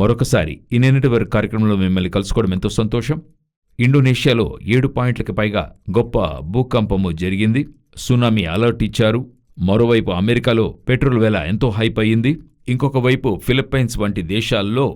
మరొకసారి ఈ నిన్నటి వరకు కార్యక్రమంలో మిమ్మల్ని కలుసుకోవడం ఎంతో సంతోషం. ఇండోనేషియాలో 7 పాయింట్లకి పైగా గొప్ప భూకంపము జరిగింది. సునామీ అలర్ట్ ఇచ్చారు. మరోవైపు అమెరికాలో పెట్రోల్ వెల ఎంతో హైప్ అయింది. ఇంకొక వైపు ఫిలిప్పైన్స్ వంటి దేశాల్లో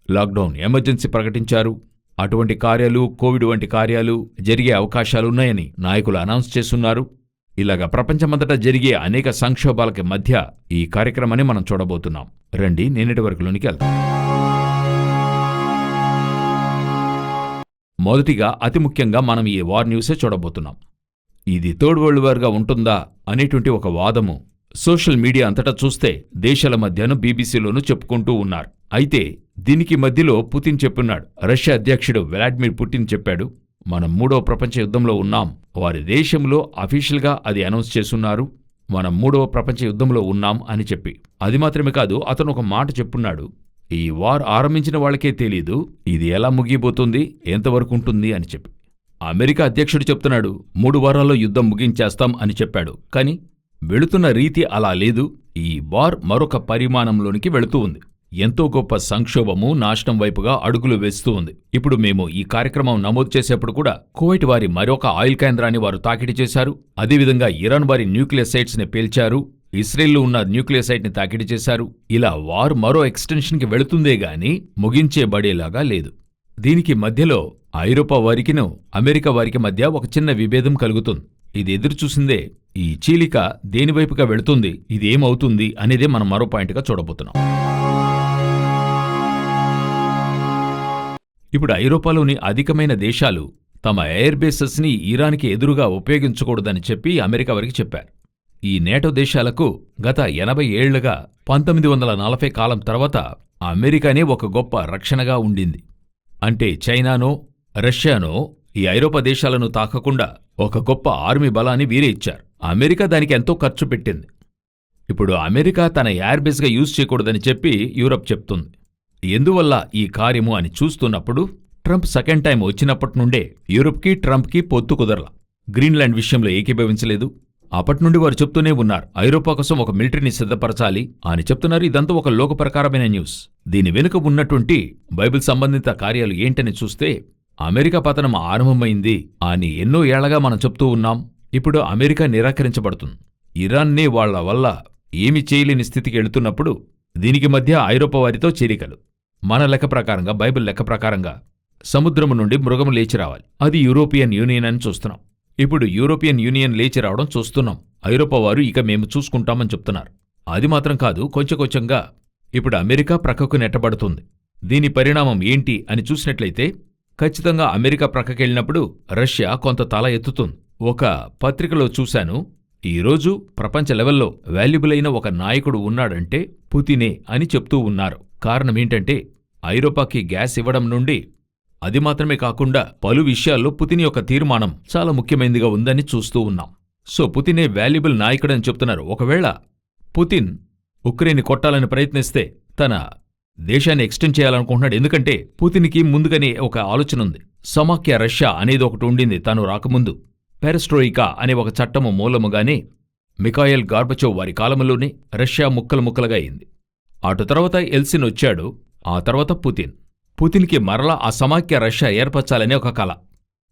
లాక్డౌన్ ఎమర్జెన్సీ ప్రకటించారు. అటువంటి కార్యాలు, కోవిడ్ వంటి కార్యాలు జరిగే అవకాశాలున్నాయని నాయకులు అనౌన్స్ చేస్తున్నారు. ఇలాగా ప్రపంచమంతటా జరిగే అనేక సంక్షోభాలకి మధ్య ఈ కార్యక్రమాన్ని మనం చూడబోతున్నాం. రండి నిన్నటి వరకులోనికి వెళ్దాం. మొదటిగా అతి ముఖ్యంగా మనం ఈ వార్ న్యూసే చూడబోతున్నాం. ఇది థర్డ్ వరల్డ్ వార్గా ఉంటుందా అనేటువంటి ఒక వాదము సోషల్ మీడియా అంతటా చూస్తే దేశాల మధ్యను బీబీసీలోనూ చెప్పుకుంటూ ఉన్నారు. అయితే దీనికి మధ్యలో పుతిన్ చెప్పున్నాడు. రష్యా అధ్యక్షుడు వ్లాదిమిర్ పుతిన్ చెప్పాడు, మనం 3వ ప్రపంచ యుద్ధంలో ఉన్నాం. వారి దేశంలో అఫీషియల్గా అది అనౌన్స్ చేస్తున్నారు, మనం 3వ ప్రపంచ యుద్ధంలో ఉన్నాం అని చెప్పి. అది మాత్రమే కాదు, అతను ఒక మాట చెప్పున్నాడు, ఈ వార్ ఆరంభించిన వాళ్ళకే తెలీదు ఇది ఎలా ముగియబోతుంది, ఎంతవరకు ఉంటుంది అని చెప్పి. అమెరికా అధ్యక్షుడు చెప్తున్నాడు 3 వారాల్లో యుద్ధం ముగించేస్తాం అని చెప్పాడు. కానీ వెళుతున్న రీతి అలా లేదు. ఈ వార్ మరొక పరిమాణంలోనికి వెళుతూ ఉంది. ఎంతో గొప్ప సంక్షోభము, నాశనం వైపుగా అడుగులు వేస్తూ ఉంది. ఇప్పుడు మేము ఈ కార్యక్రమం నమోదు చేసేప్పుడు కూడా కువైట్ వారి మరొక ఆయిల్ కేంద్రాన్ని వారు తాకిడి చేశారు. అదేవిధంగా ఇరాన్ వారి న్యూక్లియర్ సైట్స్ ని పేల్చారు. ఇస్రాయెల్లో ఉన్న న్యూక్లియర్ సైట్ ని తాకిడి చేశారు. ఇలా వార్ మరో ఎక్స్టెన్షన్కి వెళుతుందే గాని ముగించేబడేలాగా లేదు. దీనికి మధ్యలో ఐరోపా వారికిను అమెరికా వారికి మధ్య ఒక చిన్న విభేదం కలుగుతుంది. ఇది ఎదురుచూసిందే. ఈ చీలిక దేనివైపుగా వెళుతుంది, ఇది ఏమవుతుంది అనేదే మనం మరో పాయింట్గా చూడబోతున్నాం. ఇప్పుడు ఐరోపాలోని అధికమైన దేశాలు తమ ఎయిర్ బేసెస్ ని ఇరాన్కి ఎదురుగా ఉపయోగించకూడదని చెప్పి అమెరికా వారికి చెప్పారు. ఈ నేటో దేశాలకు గత 80 ఏళ్లుగా 1940 కాలం తర్వాత అమెరికానే ఒక గొప్ప రక్షణగా ఉండింది. అంటే చైనానో రష్యానో ఈ ఐరోపా దేశాలను తాకకుండా ఒక గొప్ప ఆర్మీ బలాన్ని వీరే ఇచ్చారు. అమెరికా దానికి ఎంతో ఖర్చు పెట్టింది. ఇప్పుడు అమెరికా తన ఎయిర్ బేస్గా యూజ్ చేయకూడదని చెప్పి యూరప్ చెప్తుంది. ఎందువల్ల ఈ కార్యము అని చూస్తున్నప్పుడు ట్రంప్ సెకండ్ టైం వచ్చినప్పటి నుండే యూరప్కి ట్రంప్కి పొత్తు కుదరలా. గ్రీన్లాండ్ విషయంలో ఏకీభవించలేదు. అప్పటినుండి వారు చెప్తూనే ఉన్నారు, ఐరోపా కోసం ఒక మిలిటరీని సిద్ధపరచాలి అని చెప్తున్నారు. ఇదంతా ఒక లోకప్రకారమైన న్యూస్. దీని వెనుక ఉన్నటువంటి బైబిల్ సంబంధిత కార్యాలు ఏంటని చూస్తే అమెరికా పతనం ఆరంభమైంది అని ఎన్నో ఏళ్లగా మనం చెప్తూ ఉన్నాం. ఇప్పుడు అమెరికా నిరాకరించబడుతుంది. ఇరాన్నే వాళ్ల వల్ల ఏమి చేయలేని స్థితికి వెళుతున్నప్పుడు దీనికి మధ్య ఐరోపా వారితో చేరికలు. మన లెక్క ప్రకారంగా, బైబిల్ లెక్క ప్రకారంగా సముద్రము నుండి మృగము లేచి రావాలి. అది యూరోపియన్ యూనియన్ అని చూస్తున్నాం. ఇప్పుడు యూరోపియన్ యూనియన్ లేచి రావడం చూస్తున్నాం. ఐరోపా వారు ఇక మేము చూసుకుంటామని చెప్తున్నారు. అది మాత్రం కాదు, కొంచెంగా ఇప్పుడు అమెరికా ప్రక్కకు నెట్టబడుతుంది. దీని పరిణామం ఏంటి అని చూసినట్లయితే ఖచ్చితంగా అమెరికా ప్రక్కకెళ్ళినప్పుడు రష్యా కొంత తల ఎత్తుతుంది. ఒక పత్రికలో చూశాను, ఈరోజు ప్రపంచ లెవెల్లో వాల్యుబుల్ అయిన ఒక నాయకుడు ఉన్నాడంటే పుతినే అని చెప్తూ ఉన్నారు. కారణమేంటంటే ఐరోపాకి గ్యాస్ ఇవ్వడం నుండి, అది మాత్రమే కాకుండా పలు విషయాల్లో పుతిన్ యొక్క తీర్మానం చాలా ముఖ్యమైనదిగా ఉందని చూస్తూ ఉన్నాం. సో పుతినే వాల్యుబుల్ నాయకుడని చెప్తున్నారు. ఒకవేళ పుతిన్ ఉక్రెయిన్ కొట్టాలని ప్రయత్నిస్తే తన దేశాన్ని ఎక్స్టెండ్ చేయాలనుకుంటున్నాడు. ఎందుకంటే పుతిన్కి ముందుగానే ఒక ఆలోచన ఉంది. సమాఖ్య రష్యా అనేది ఒకటి ఉండింది తాను రాకముందు. పెరెస్ట్రోయికా అనే ఒక చట్టము మూలముగానే మిఖాయిల్ గార్బచోవ్ వారి కాలంలోనే రష్యా ముక్కలుగా అయింది. అటు తర్వాత ఎల్సిన్ వచ్చాడు. ఆ తర్వాత పుతిన్కి మరలా ఆ సమాఖ్య రష్యా ఏర్పరచాలనే ఒక కల.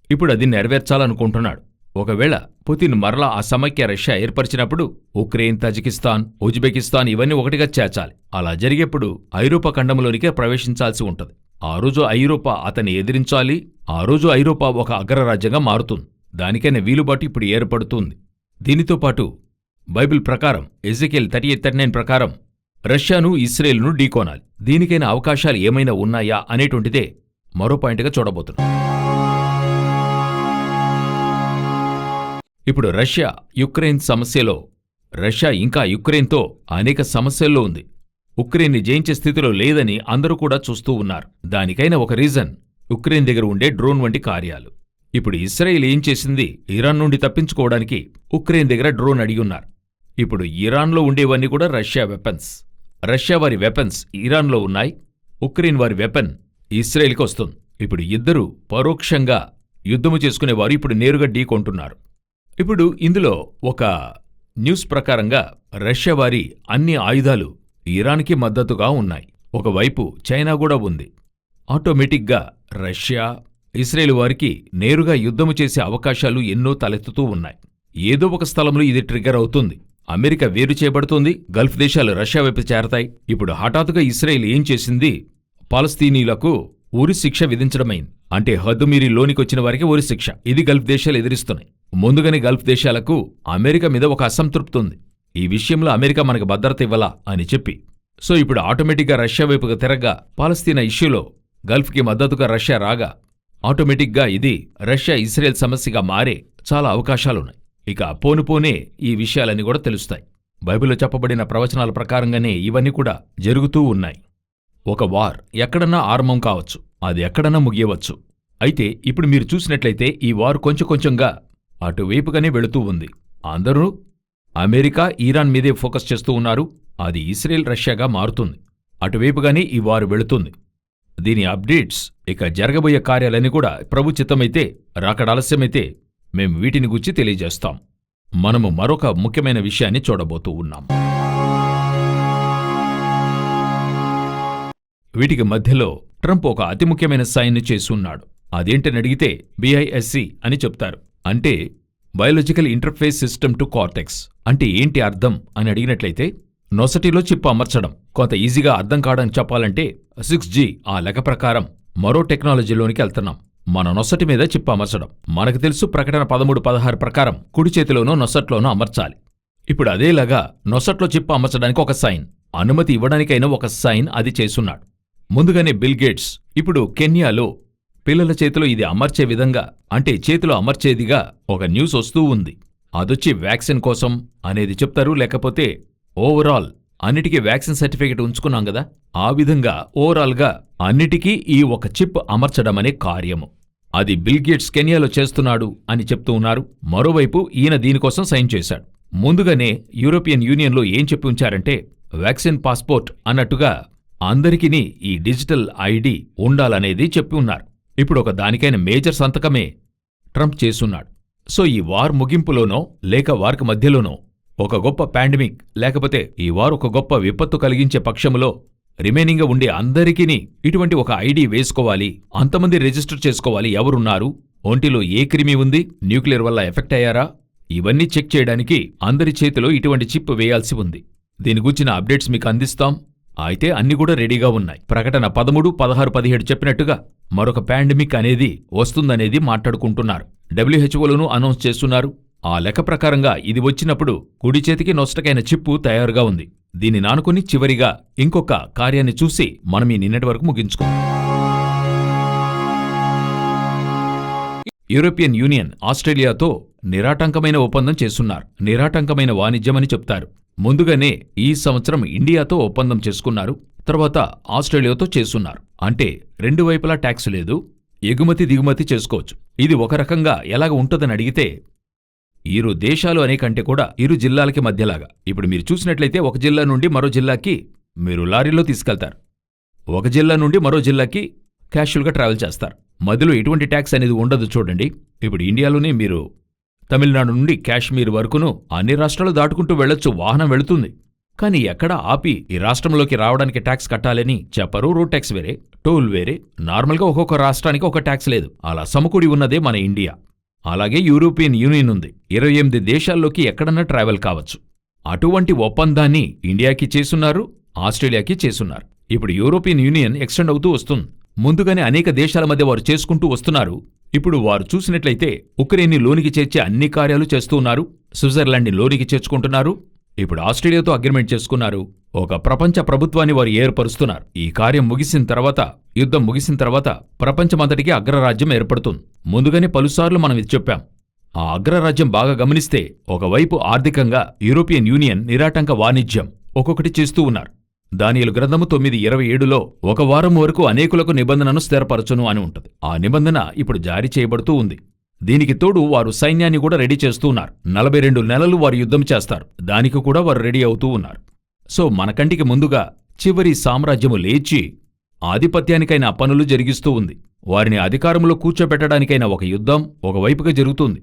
ఇప్పుడు అది నెరవేర్చాలనుకుంటున్నాడు. ఒకవేళ పుతిన్ మరలా ఆ సమాఖ్య రష్యా ఏర్పరిచినప్పుడు ఉక్రెయిన్, తజికిస్తాన్, ఉజ్బెకిస్తాన్ ఇవన్నీ ఒకటిగా చేర్చాలి. అలా జరిగేప్పుడు ఐరోపా ఖండంలోనికే ప్రవేశించాల్సి ఉంటుంది. ఆ రోజు ఐరోపా అతన్ని ఎదిరించాలి. ఆ రోజు ఐరోపా ఒక అగ్రరాజ్యంగా మారుతుంది. దానికైనా వీలుబాటు ఇప్పుడు ఏర్పడుతుంది. దీనితో పాటు బైబిల్ ప్రకారం ఎజెకియల్ 38:39 ప్రకారం రష్యాను, ఇస్రాయేల్ను ఢీకోనాలి. దీనికైనా అవకాశాలు ఏమైనా ఉన్నాయా అనేటువంటిదే మరో పాయింట్గా చూడబోతున్నాం. ఇప్పుడు రష్యా యుక్రెయిన్ సమస్యలో రష్యా ఇంకా యుక్రెయిన్తో అనేక సమస్యల్లో ఉంది. ఉక్రెయిన్ని జయించే స్థితిలో లేదని అందరూ కూడా చూస్తూ ఉన్నారు. దానికైనా ఒక రీజన్ ఉక్రెయిన్ దగ్గర ఉండే డ్రోన్ వంటి కార్యాలు. ఇప్పుడు ఇస్రాయేల్ ఏం చేసింది, ఇరాన్ నుండి తప్పించుకోవడానికి ఉక్రెయిన్ దగ్గర డ్రోన్ అడిగి ఉన్నారు. ఇప్పుడు ఇరాన్లో ఉండేవన్నీ కూడా రష్యా వెపన్స్. రష్యా వారి వెపన్స్ ఇరాన్లో ఉన్నాయి. ఉక్రెయిన్ వారి వెపన్ ఇస్రాయేల్కి వస్తుంది. ఇప్పుడు ఇద్దరూ పరోక్షంగా యుద్ధము చేసుకునేవారు ఇప్పుడు నేరుగా ఢీకొంటున్నారు. ఇప్పుడు ఇందులో ఒక న్యూస్ ప్రకారంగా రష్యా వారి అన్ని ఆయుధాలు ఇరాన్కి మద్దతుగా ఉన్నాయి. ఒకవైపు చైనా కూడా ఉంది. ఆటోమేటిక్గా రష్యా, ఇజ్రాయెల్ వారికి నేరుగా యుద్ధము చేసే అవకాశాలు ఎన్నో తలెత్తుతూ ఉన్నాయి. ఏదో ఒక స్థలంలో ఇది ట్రిగ్గర్ అవుతుంది. అమెరికా వేరు చేయబడుతోంది, గల్ఫ్ దేశాలు రష్యా వైపు చేరతాయి. ఇప్పుడు హఠాత్తుగా ఇజ్రాయెల్ ఏం చేసింది? పాలస్తీనీలకు ఉరి శిక్ష విధించడమైంది. అంటే హద్దుమీరి లోనికొచ్చిన వారికి ఉరి శిక్ష. ఇది గల్ఫ్ దేశాలు ఎదిరిస్తున్నాయి. ముందుగానే గల్ఫ్ దేశాలకు అమెరికా మీద ఒక అసంతృప్తి ఉంది. ఈ విషయంలో అమెరికా మనకు భద్రత ఇవ్వాలా అని చెప్పి. సో ఇప్పుడు ఆటోమేటిక్గా రష్యా వైపుగా తిరగ్గా పాలస్తీనా ఇష్యూలో గల్ఫ్కి మద్దతుగా రష్యా రాగా ఆటోమేటిక్గా ఇది రష్యా ఇజ్రాయెల్ సమస్యగా మారే చాలా అవకాశాలున్నాయి. ఇక పోనుపోనే ఈ విషయాలన్నీ కూడా తెలుస్తాయి. బైబిల్లో చెప్పబడిన ప్రవచనాల ప్రకారంగానే ఇవన్నీ కూడా జరుగుతూ ఉన్నాయి. ఒక వార్ ఎక్కడన్నా ఆరంభం కావచ్చు, అది ఎక్కడన్నా ముగియవచ్చు. అయితే ఇప్పుడు మీరు చూసినట్లయితే ఈ వార్ కొంచెం కొంచెంగా అటువైపుగానే వెళుతూ ఉంది. అందరూ అమెరికా, ఇరాన్ మీదే ఫోకస్ చేస్తూ ఉన్నారు. అది ఇజ్రాయెల్, రష్యాగా మారుతుంది. అటువైపుగానే ఈ వారు వెళుతుంది. దీని అప్డేట్స్, ఇక జరగబోయే కార్యాలన్నీ కూడా ప్రభు చిత్తమైతే, రాకడ ఆలస్యమైతే మేం వీటిని గురించి తెలియజేస్తాం. మనము మరొక ముఖ్యమైన విషయాన్ని చూడబోతూ ఉన్నాం. వీటికి మధ్యలో ట్రంప్ ఒక అతి ముఖ్యమైన సైన్ చేసి ఉన్నాడు. అదేంటని అడిగితే BISC అని చెప్తారు. అంటే biological interface system to cortex. అంటే ఏంటి అర్థం అని అడిగినట్లయితే నొసటిలో చిప్ అమర్చడం. కొంత ఈజీగా అర్థం కావడానికి చెప్పాలంటే 6G ఆ లెక్క ప్రకారం మరో టెక్నాలజీలోనికి వెళ్తున్నాం. మన నొసటి మీద చిప్ అమర్చడం. మనకు తెలుసు ప్రకటన 13-16 ప్రకారం కుడి చేతిలోనో నొసట్లోనో అమర్చాలి. ఇప్పుడు అదేలాగా నొసట్లో చిప్ అమర్చడానికి ఒక సైన్, అనుమతి ఇవ్వడానికైనా ఒక సైన్ అది చేసున్నాడు. ముందుగానే బిల్ గేట్స్ ఇప్పుడు కెన్యాలో పిల్లల చేతిలో ఇది అమర్చే విధంగా, అంటే చేతిలో అమర్చేదిగా ఒక న్యూస్ వస్తూ ఉంది. అదొచ్చి వ్యాక్సిన్ కోసం అనేది చెప్తారు. లేకపోతే ఓవరాల్ అన్నిటికీ వ్యాక్సిన్ సర్టిఫికేట్ ఉంచుకున్నాం కదా, ఆ విధంగా ఓవరాల్గా అన్నిటికీ ఈ ఒక చిప్ అమర్చడమనే కార్యము అది బిల్ గేట్స్ కెన్యాలో చేస్తున్నాడు అని చెప్తూ ఉన్నారు. మరోవైపు ఈయన దీనికోసం సైన్ చేశాడు. ముందుగానే యూరోపియన్ యూనియన్లో ఏం చెప్పి ఉంచారంటే వ్యాక్సిన్ పాస్పోర్ట్ అన్నట్టుగా అందరికీ ఈ డిజిటల్ ఐడి ఉండాలనేది చెప్పి ఉన్నారు. ఇప్పుడు ఒక దానికైన మేజర్ సంతకమే ట్రంప్ చేసున్నాడు. సో ఈ వార్ ముగింపులోనో లేక వార్కి మధ్యలోనో ఒక గొప్ప పాండమిక్, లేకపోతే ఈ వార్ ఒక గొప్ప విపత్తు కలిగించే పక్షములో రిమైనింగ్గా ఉండే అందరికీ ఇటువంటి ఒక ఐడి వేసుకోవాలి, అంతమంది రిజిస్టర్ చేసుకోవాలి. ఎవరున్నారు, ఒంటిలో ఏ క్రిమి ఉంది, న్యూక్లియర్ వల్ల ఎఫెక్ట్ అయ్యారా, ఇవన్నీ చెక్ చేయడానికి అందరి చేతిలో ఇటువంటి చిప్ వేయాల్సి ఉంది. దీని గురించిన అప్డేట్స్ మీకు అందిస్తాం. అయితే అన్ని కూడా రెడీగా ఉన్నాయి. ప్రకటన 13, 16, 17 చెప్పినట్టుగా మరొక పాండమిక్ అనేది వస్తుందనేది మాట్లాడుకుంటున్నారు. WHOలోనూ అనౌన్స్ చేస్తున్నారు. ఆ లెక్క ప్రకారంగా ఇది వచ్చినప్పుడు కుడి చేతికి నొసటకైన చిప్పు తయారుగా ఉంది. దీన్ని నానుకుని చివరిగా ఇంకొక కార్యాన్ని చూసి మనం ఈ నిన్నటి వరకు ముగించుకుందాం. యూరోపియన్ యూనియన్ ఆస్ట్రేలియాతో నిరాటంకమైన ఒప్పందం చేస్తున్నారు. నిరాటంకమైన వాణిజ్యమని చెప్తారు. ముందుగానే ఈ సంవత్సరం ఇండియాతో ఒప్పందం చేసుకున్నారు. తర్వాత ఆస్ట్రేలియాతో చేస్తున్నారు. అంటే రెండు వైపులా ట్యాక్స్ లేదు, ఎగుమతి దిగుమతి చేసుకోవచ్చు. ఇది ఒక రకంగా ఎలాగ ఉంటుందని అడిగితే ఇరు దేశాలు అనే కంటే కూడా ఇరు జిల్లాలకి మధ్యలాగా. ఇప్పుడు మీరు చూసినట్లయితే ఒక జిల్లా నుండి మరో జిల్లాకి మీరు లారీలో తీసుకెళ్తారు, ఒక జిల్లా నుండి మరో జిల్లాకి క్యాషువల్గా ట్రావెల్ చేస్తారు. మధ్యలో ఎటువంటి ట్యాక్స్ అనేది ఉండదు. చూడండి, ఇప్పుడు ఇండియాలోనే మీరు తమిళనాడు నుండి కాశ్మీర్ వరకును అన్ని రాష్ట్రాలు దాటుకుంటూ వెళ్లొచ్చు, వాహనం వెళుతుంది. కానీ ఎక్కడ ఆపి ఈ రాష్ట్రంలోకి రావడానికి ట్యాక్స్ కట్టాలని చెప్పరు. రోడ్ ట్యాక్స్ వేరే, టోల్ వేరే. నార్మల్గా ఒక్కొక్క రాష్ట్రానికి ఒక ట్యాక్స్ లేదు. అలా సమకూడి ఉన్నదే మన ఇండియా. అలాగే యూరోపియన్ యూనియన్ ఉంది. 28 దేశాల్లోకి ఎక్కడన్నా ట్రావెల్ కావచ్చు. అటువంటి ఒప్పందాన్ని ఇండియాకి చేసున్నారు, ఆస్ట్రేలియాకి చేసున్నారు. ఇప్పుడు యూరోపియన్ యూనియన్ ఎక్స్టెండ్ అవుతూ వస్తుంది. ముందుగానే అనేక దేశాల మధ్య వారు చేసుకుంటూ వస్తున్నారు. ఇప్పుడు వారు చూసినట్లయితే ఉక్రెయిన్ని లోనికి చేర్చే అన్ని కార్యాలు చేస్తూ ఉన్నారు. స్విట్జర్లాండ్ని లోనికి చేర్చుకుంటున్నారు. ఇప్పుడు ఆస్ట్రేలియాతో అగ్రిమెంట్ చేసుకున్నారు. ఒక ప్రపంచ ప్రభుత్వాన్ని వారు ఏర్పరుస్తున్నారు. ఈ కార్యం ముగిసిన తర్వాత, యుద్ధం ముగిసిన తర్వాత ప్రపంచమంతటికీ అగ్రరాజ్యం ఏర్పడుతుంది. ముందుగానే పలుసార్లు మనం ఇది చెప్పాం. ఆ అగ్రరాజ్యం బాగా గమనిస్తే ఒకవైపు ఆర్థికంగా యూరోపియన్ యూనియన్ నిరాటంక వాణిజ్యం ఒక్కొక్కటి చేస్తూ ఉన్నారు. దానియేలు గ్రంథము 9:27లో ఒక వారం వరకు అనేకులకు నిబంధనను స్థిరపరచును అని ఉంటుంది. ఆ నిబంధన ఇప్పుడు జారీ చేయబడుతూ ఉంది. దీనికి తోడు వారు సైన్యాన్ని కూడా రెడీ చేస్తూ ఉన్నారు. 42 నెలలు వారు యుద్ధం చేస్తారు. దానికి కూడా వారు రెడీ అవుతూ ఉన్నారు. సో మన కంటికి ముందుగా చివరి సామ్రాజ్యము లేచి ఆధిపత్యానికైనా పనులు జరిగిస్తూ ఉంది. వారిని అధికారంలో కూర్చోబెట్టడానికైనా ఒక యుద్ధం ఒకవైపుగా జరుగుతుంది.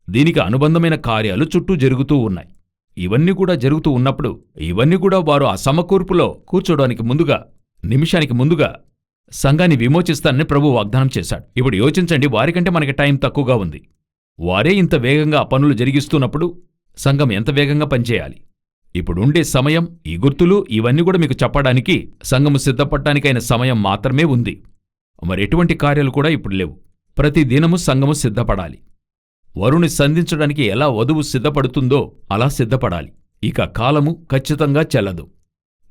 దీనికి అనుబంధమైన కార్యాలు చుట్టూ జరుగుతూ ఉన్నాయి. ఇవన్నీ కూడా జరుగుతూ ఉన్నప్పుడు ఇవన్నీ కూడా వారు ఆ సమకూర్పులో కూర్చోడానికి ముందుగా నిమిషానికి ముందుగా సంఘాన్ని విమోచిస్తానని ప్రభువు వాగ్దానం చేశాడు. ఇప్పుడు యోచించండి, వారికంటే మనకి టైం తక్కువగా ఉంది. వారే ఇంత వేగంగా పనులు జరిగిస్తున్నప్పుడు సంఘం ఎంత వేగంగా పనిచేయాలి? ఇప్పుడుండే సమయం, ఈ గుర్తులు ఇవన్నీ కూడా మీకు చెప్పడానికి సంఘము సిద్ధపడటానికైన సమయం మాత్రమే ఉంది. మరెటువంటి కార్యాలు కూడా ఇప్పుడు లేవు. ప్రతి దినము సంఘము సిద్ధపడాలి. వరుని సంధించడానికి ఎలా వధువు సిద్ధపడుతుందో అలా సిద్ధపడాలి. ఇక కాలము ఖచ్చితంగా చెల్లదు.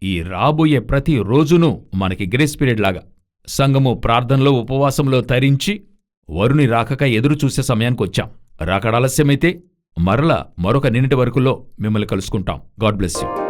ఈ రాబోయే ప్రతి రోజునూ మనకి గ్రేస్ పీరియడ్ లాగా సంఘము ప్రార్థనలో ఉపవాసంలో తరించి వరుని రాకక ఎదురుచూసే సమయానికొచ్చాం. రాకడాలస్యమైతే మరలా మరొక నిన్నటి వరకులో మిమ్మల్ని కలుసుకుంటాం. God bless you.